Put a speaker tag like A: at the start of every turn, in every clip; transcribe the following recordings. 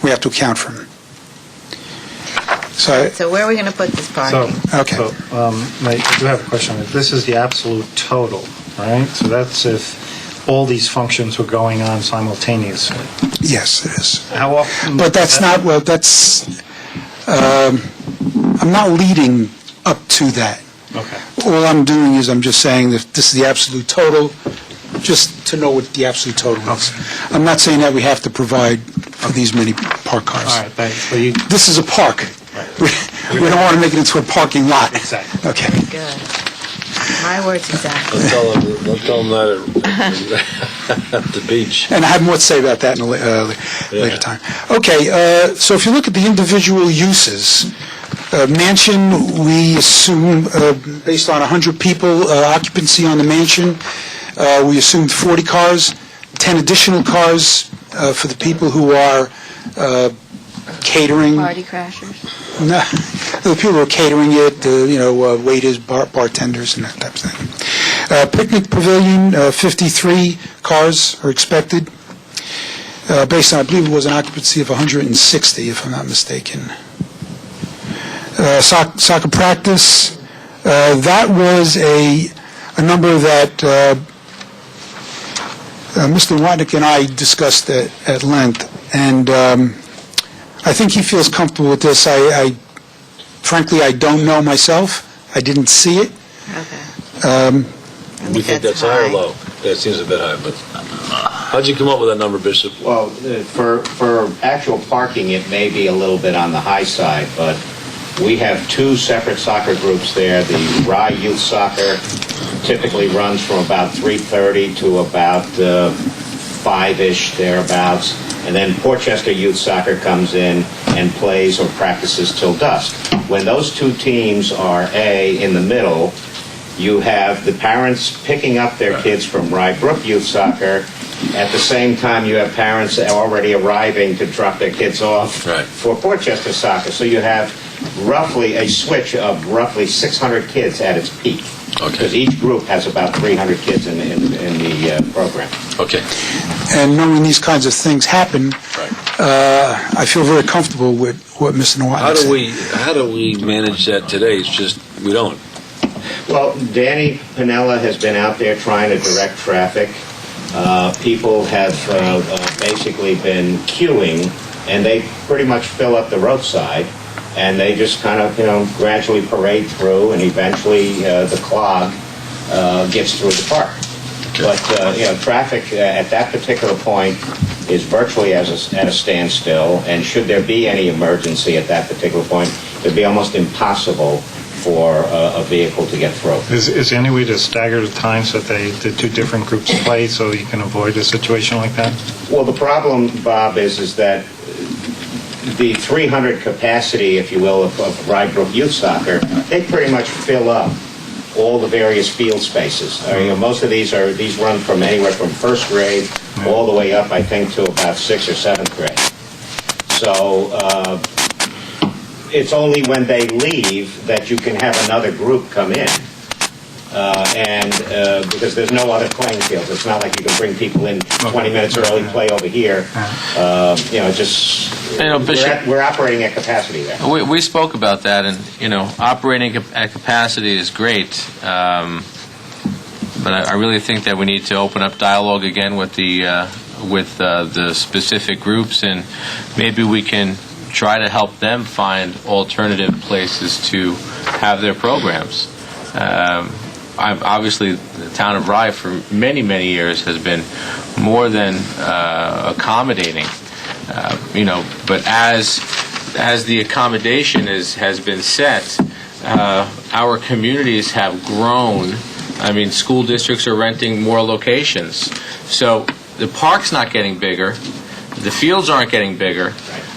A: We have to account for them.
B: So where are we going to put this parking?
A: Okay.
C: I do have a question. This is the absolute total, right? So that's if all these functions were going on simultaneously.
A: Yes, it is.
C: How often?
A: But that's not, well, that's, I'm not leading up to that.
C: Okay.
A: All I'm doing is I'm just saying that this is the absolute total, just to know what the absolute total is. I'm not saying that we have to provide for these many parked cars.
C: All right, thanks. So you,
A: This is a park.
C: right.
A: We don't want to make it into a parking lot.
C: Exactly.
A: Okay.
B: Good. My words exactly.
D: Don't tell them that at the beach.
A: And I have more to say about that in a later time. Okay, so if you look at the individual uses, mansion, we assume, based on 100 people occupancy on the mansion, we assumed 40 cars, 10 additional cars for the people who are catering.
B: Party crashers.
A: No, the people who are catering it, waiters, bartenders, and that type of thing. Picnic pavilion, 53 cars are expected, based on, I believe it was an occupancy of 160, if I'm not mistaken. Soccer practice, that was a number that Mr. Watnick and I discussed at length, and I think he feels comfortable with this. Frankly, I don't know myself. I didn't see it.
B: Okay.
D: We think that's high or low? That seems a bit high, but how'd you come up with that number, Bishop?
E: Well, for actual parking, it may be a little bit on the high side, but we have two separate soccer groups there. The Rye Youth Soccer typically runs from about 3:30 to about 5-ish, thereabouts. And then Portchester Youth Soccer comes in and plays or practices till dusk. When those two teams are in the middle, you have the parents picking up their kids from Rye Brook Youth Soccer. At the same time, you have parents already arriving to drop their kids off for Portchester Soccer. So you have roughly a switch of roughly 600 kids at its peak.
D: Okay.
E: Because each group has about 300 kids in the program.
D: Okay.
A: And knowing these kinds of things happen, I feel very comfortable with what Mr. Watnick said.
D: How do we manage that today? It's just, we don't.
E: Well, Danny Pinella has been out there trying to direct traffic. People have basically been queuing, and they pretty much fill up the roadside, and they just kind of, gradually parade through, and eventually the clog gets through the park.
D: Okay.
E: But, traffic at that particular point is virtually at a standstill, and should there be any emergency at that particular point, it would be almost impossible for a vehicle to get through.
C: Is there any way to stagger the times that the two different groups play so you can avoid a situation like that?
E: Well, the problem, Bob, is that the 300 capacity, if you will, of Rye Brook Youth Soccer, they pretty much fill up all the various field spaces. Most of these run from anywhere from first grade all the way up, I think, to about 6th or 7th grade. So it's only when they leave that you can have another group come in. Because there's no other playing fields. It's not like you can bring people in 20 minutes early, play over here.
F: Bishop,
E: we're operating at capacity there.
F: we spoke about that, and operating at capacity is great, but I really think that we need to open up dialogue again with the specific groups, and maybe we can try to help them find alternative places to have their programs. Obviously, the town of Rye for many, many years has been more than accommodating, but as the accommodation has been set, our communities have grown. I mean, school districts are renting more locations. So the park's not getting bigger, the fields aren't getting bigger,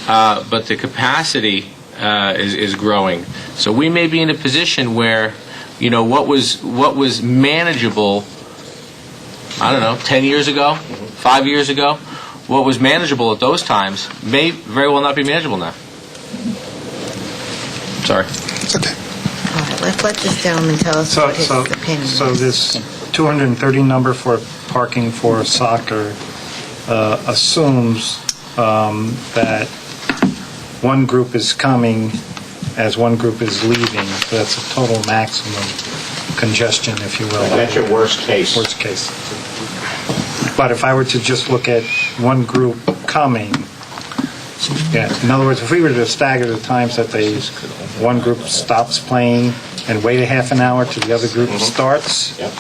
F: but the capacity is growing. So we may be in a position where what was manageable, I don't know, 10 years ago, 5 years ago, what was manageable at those times may very well not be manageable now. Sorry.
A: It's okay.
B: All right, let's let this gentleman tell us what his opinion is.
C: So this 230 number for parking for soccer assumes that one group is coming as one group is leaving, so that's a total maximum congestion, if you will.
E: That's your worst case.
C: Worst case. But if I were to just look at one group coming, yeah, in other words, if we were to stagger the times that one group stops playing and wait a half an hour till the other group starts,
E: Yep.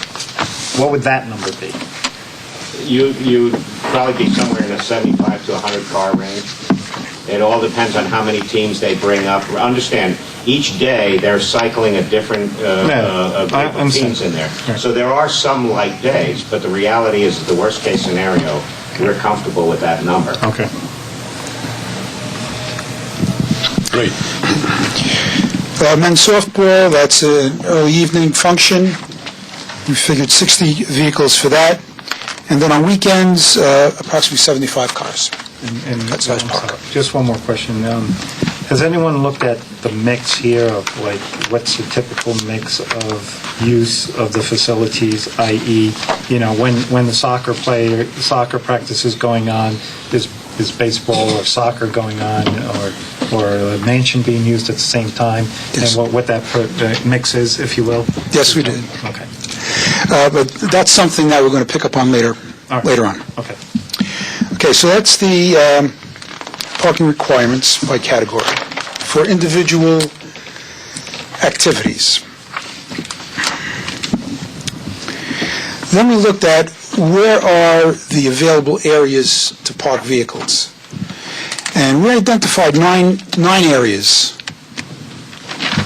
C: what would that number be?
E: You'd probably be somewhere in a 75 to 100 car range. It all depends on how many teams they bring up. Understand, each day they're cycling a different group of teams in there.
C: Right.
E: So there are some light days, but the reality is that the worst case scenario, we're comfortable with that number.
C: Okay.
D: Great.
A: Men's softball, that's an early evening function. We figured 60 vehicles for that. And then on weekends, approximately 75 cars.
C: And
A: That's size park.
C: Just one more question. Has anyone looked at the mix here of, like, what's the typical mix of use of the facilities, i.e., when the soccer practice is going on, is baseball or soccer going on, or a mansion being used at the same time?
A: Yes.
C: And what that mix is, if you will?
A: Yes, we did.
C: Okay.
A: But that's something that we're going to pick up on later on.
C: Okay.
A: Okay, so that's the parking requirements by category. For individual activities, then we looked at where are the available areas to park vehicles. And we identified nine areas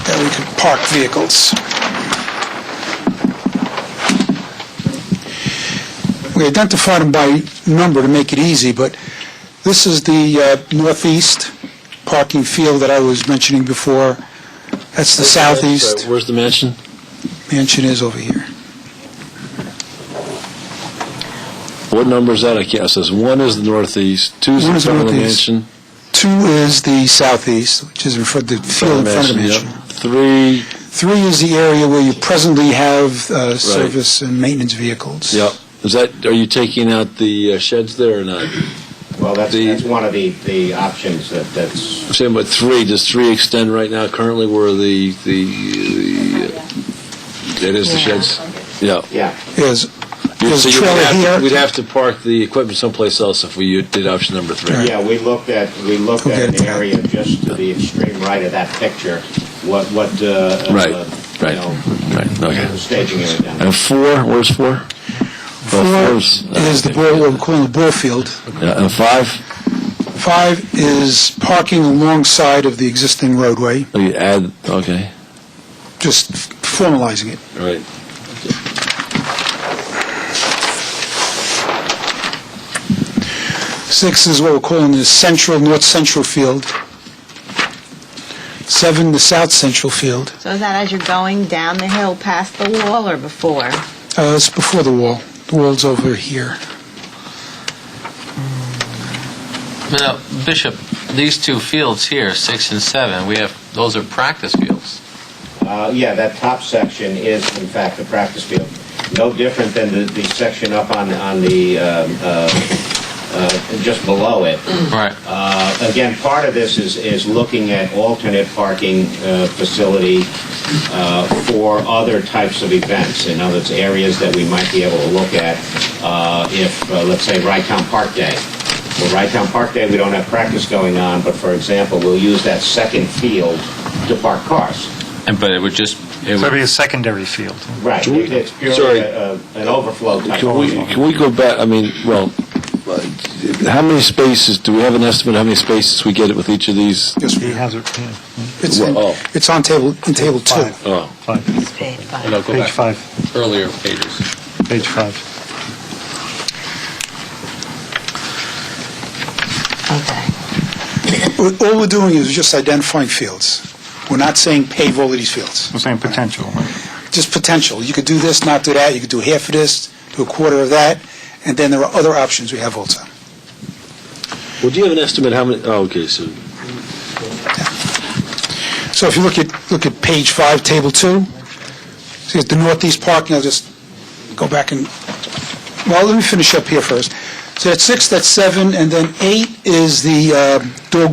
A: that we could park vehicles. We identified them by number to make it easy, but this is the northeast parking field that I was mentioning before. That's the southeast.
D: Where's the mansion?
A: Mansion is over here.
D: What number is that? I can't. It says 1 is the northeast, 2 is
A: One
D: in
A: is
D: front of the
A: northeast.
D: mansion.
A: 2 is the southeast, which is in front of the field in front of the mansion.
D: Yep. 3,
A: 3 is the area where you presently have service and maintenance vehicles.
D: yep. Are you taking out the sheds there or not?
E: Well, that's one of the options that's...
D: I'm saying, but 3, does 3 extend right now currently where it is the sheds? Yeah.
E: Yeah.
A: There's
D: So
A: a trailer here.
D: we'd have to park the equipment someplace else if we did option number 3.
E: Yeah, we looked at an area just to the extreme right of that picture.
D: Right. Okay.
E: Staging area down there.
D: And 4, where's 4?
A: 4 is the ball, what we're calling the ball field.
D: Yeah, and 5?
A: 5 is parking alongside of the existing roadway,
D: Oh, you add, okay,
A: just formalizing it.
D: all right.
A: 6 is what we're calling the north central field. 7, the south central field.
B: So is that as you're going down the hill past the wall or before?
A: It's before the wall. The wall's over here.
F: Now, Bishop, these two fields here, 6 and 7, those are practice fields.
E: Yeah, that top section is, in fact, the practice field. No different than the section up on the, just below it.
F: Right.
E: Again, part of this is looking at alternate parking facility for other types of events. In other words, areas that we might be able to look at if, let's say, Rye-Town Park Day. Well, Rye-Town Park Day, we don't have practice going on, but for example, we'll use that second field to park cars.
F: But it would just...
C: So it'd be a secondary field.
E: Right. It's purely
D: Sorry.
E: an overflow type.
D: Can we go back, how many spaces, do we have an estimate of how many spaces we get with each of these?
A: Yes,
C: He has it,
A: it's on table 2.
D: Oh,
C: 5.
B: Page 5.
F: No, go
C: Page
F: back
C: 5.
F: earlier pages.
C: Page 5.
B: Okay.
A: All we're doing is just identifying fields. We're not saying pave all of these fields.
C: I'm saying potential.
A: Just potential. You could do this, not do that. You could do half of this, do a quarter of that, and then there are other options we have also.
D: well, do you have an estimate how many, okay, so,
A: So if you look at page 5, table 2, see at the northeast parking, I'll just go back and, well, let me finish up here first. So that's 6, that's 7, and then 8 is the dog